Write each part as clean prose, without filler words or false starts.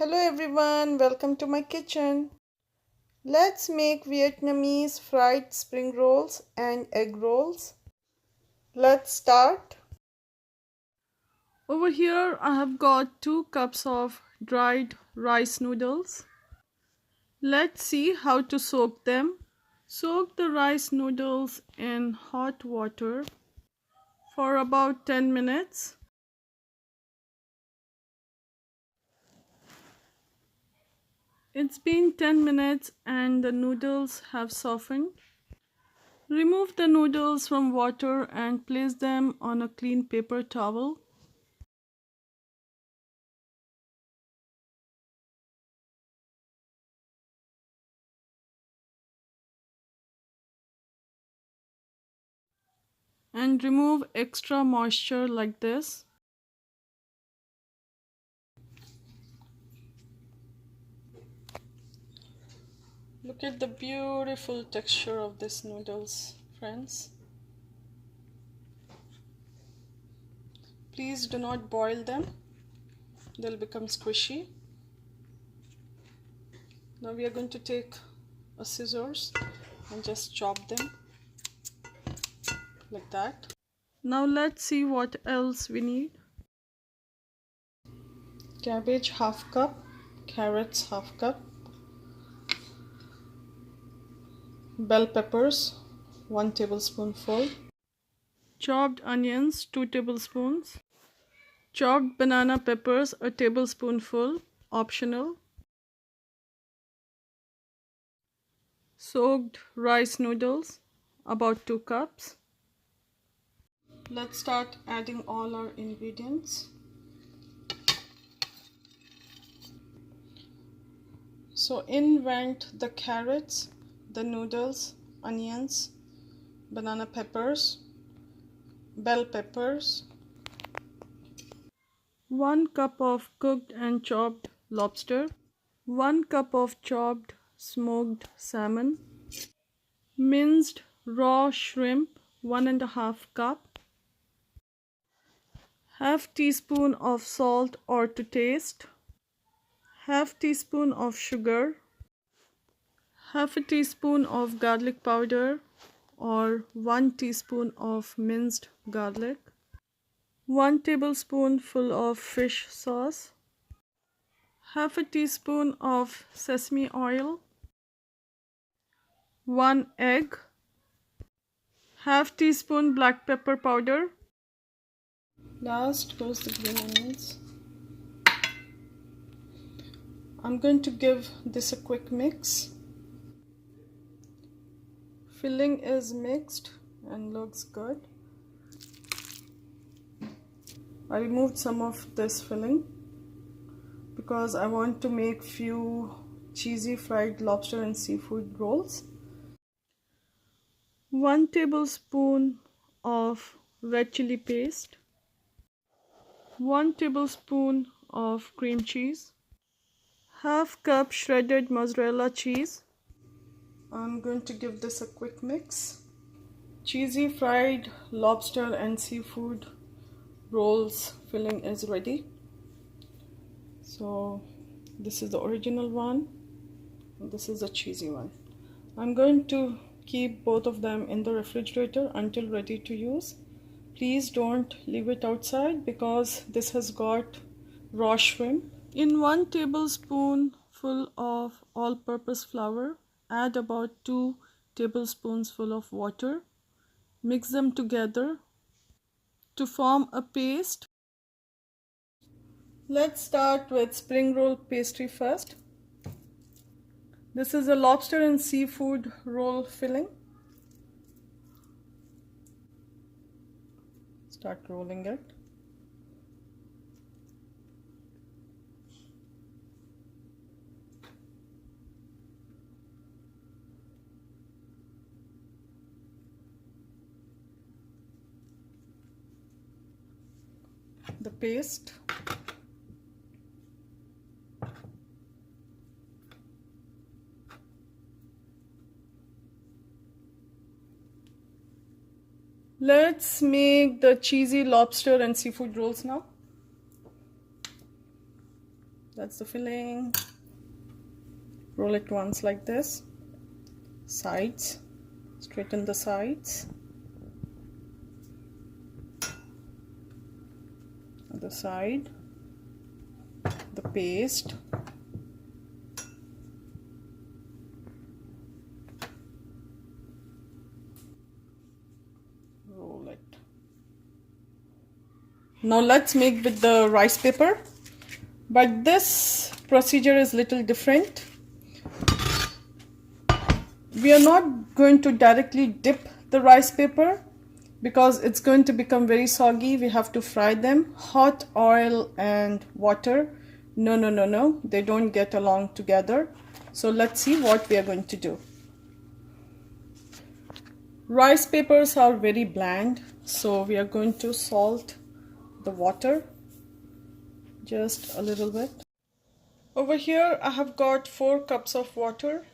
Hello everyone, welcome to my kitchen. Let's make Vietnamese fried spring rolls and egg rolls. Let's start. Over here I have got 2 cups of dried rice noodles. Let's see how to soak them. Soak the rice noodles in hot water for about 10 minutes. It's been 10 minutes and the noodles have softened. Remove the noodles from water and place them on a clean paper towel. And remove extra moisture like this. Look at the beautiful texture of these noodles, friends. Please do not boil them. They'll become squishy. Now we are going to take a scissors and just chop them like that. Now let's see what else we need. Cabbage half cup, carrots half cup, bell peppers 1 tablespoonful, chopped onions 2 tablespoons, chopped banana peppers a tablespoonful, optional, soaked rice noodles about 2 cups. Let's start adding all our ingredients. So in went the carrots, the noodles, onions, banana peppers, bell peppers, 1 cup of cooked and chopped lobster, 1 cup of chopped smoked salmon, minced raw shrimp 1.5 cup, half teaspoon of salt or to taste, half teaspoon of sugar, half a teaspoon of garlic powder or 1 teaspoon of minced garlic, 1 tablespoonful of fish sauce, half a teaspoon of sesame oil, 1 egg, half teaspoon black pepper powder. Last goes the green onions. I'm going to give this a quick mix. Filling is mixed and looks good. I removed some of this filling because I want to make few cheesy fried lobster and seafood rolls. 1 tablespoon of red chili paste, 1 tablespoon of cream cheese, half cup shredded mozzarella cheese. I'm going to give this a quick mix. Cheesy fried lobster and seafood rolls filling is ready. So this is the original one and this is the cheesy one. I'm going to keep both of them in the refrigerator until ready to use. Please don't leave it outside because this has got raw shrimp. In 1 tablespoonful of all-purpose flour, add about 2 tablespoons full of water. Mix them together to form a paste. Let's start with spring roll pastry first. This is a lobster and seafood roll filling. Start rolling it. The paste. Let's make the cheesy lobster and seafood rolls now. That's the filling. Roll it once like this. Sides. Straighten the sides. Other side. The paste. Roll it. Now let's make with the rice paper, but this procedure is little different. We are not going to directly dip the rice paper because it's going to become very soggy. We have to fry them. Hot oil and water, no, they don't get along together. So let's see what we are going to do. Rice papers are very bland, so we are going to salt the water just a little bit. Over here I have got 4 cups of water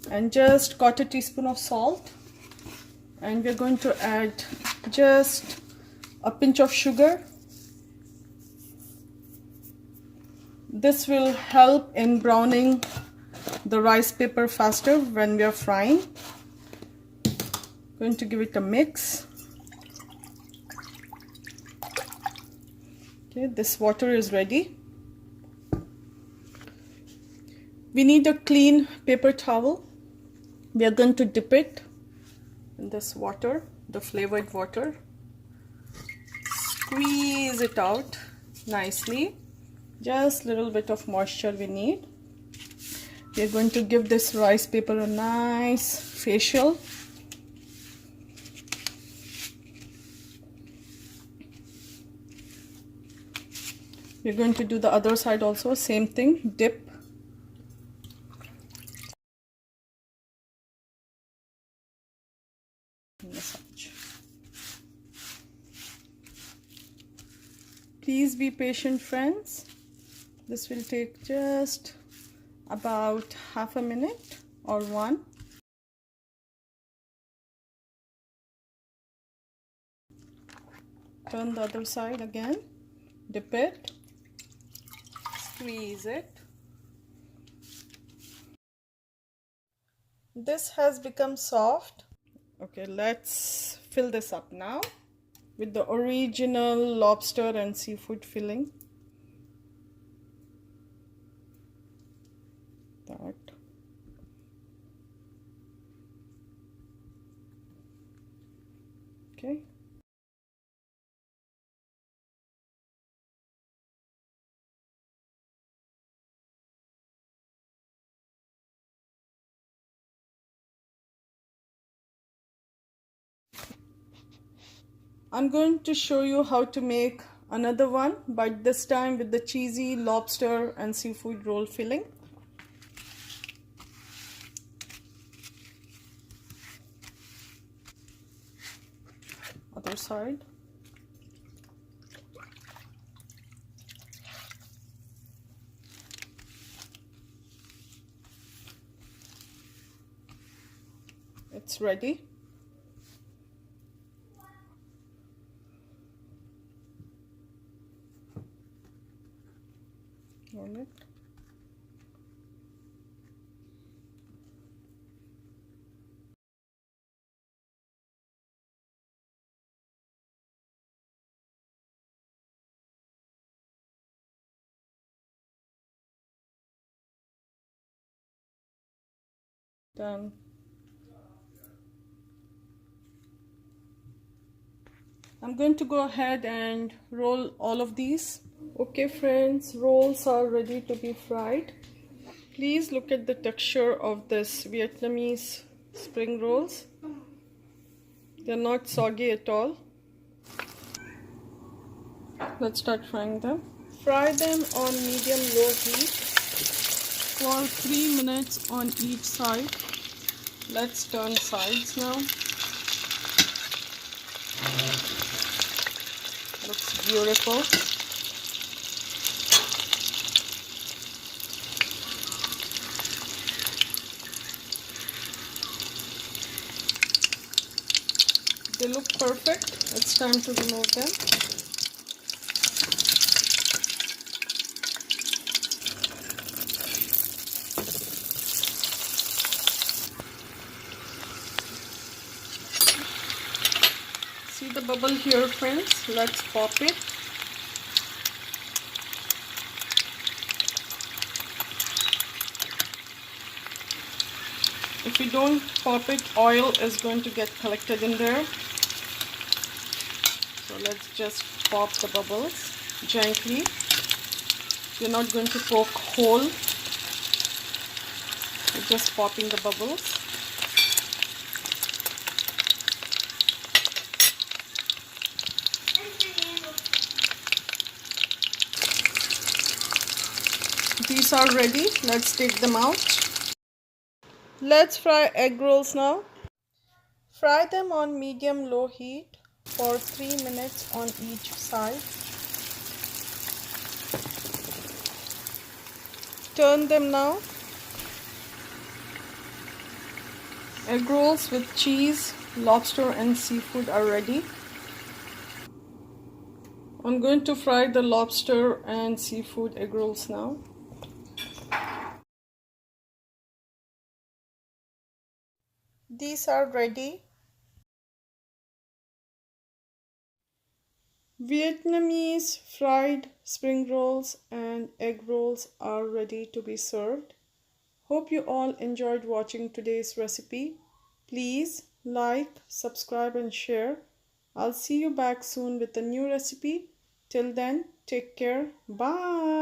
and just got a teaspoon of salt, and we're going to add just a pinch of sugar. This will help in browning the rice paper faster when we are frying. Going to give it a mix. Okay, this water is ready. We need a clean paper towel. We are going to dip it in this water, the flavored water. Squeeze it out nicely. Just a little bit of moisture we need. We are going to give this rice paper a nice facial. We're going to do the other side also, same thing, dip. Massage. Please be patient, friends. This will take just about half a minute or one. Turn the other side again, dip it, squeeze it. This has become soft. Okay, let's fill this up now with the original lobster and seafood filling. That. Okay. I'm going to show you how to make another one, but this time with the cheesy lobster and seafood roll filling. Other side. It's ready. On it. Done. I'm going to go ahead and roll all of these. Okay friends, rolls are ready to be fried. Please look at the texture of this Vietnamese spring rolls. They're not soggy at all. Let's start frying them. Fry them on medium-low heat for 3 minutes on each side. Let's turn sides now. Looks beautiful. They look perfect. It's time to remove them. See the bubble here, friends? Let's pop it. If you don't pop it, oil is going to get collected in there. So let's just pop the bubbles gently. You're not going to poke hole. You're just popping the bubbles. These are ready. Let's take them out. Let's fry egg rolls now. Fry them on medium-low heat for 3 minutes on each side. Turn them now. Egg rolls with cheese, lobster and seafood are ready. I'm going to fry the lobster and seafood egg rolls now. These are ready. Vietnamese fried spring rolls and egg rolls are ready to be served. Hope you all enjoyed watching today's recipe. Please like, subscribe and share. I'll see you back soon with a new recipe. Till then, take care. Bye.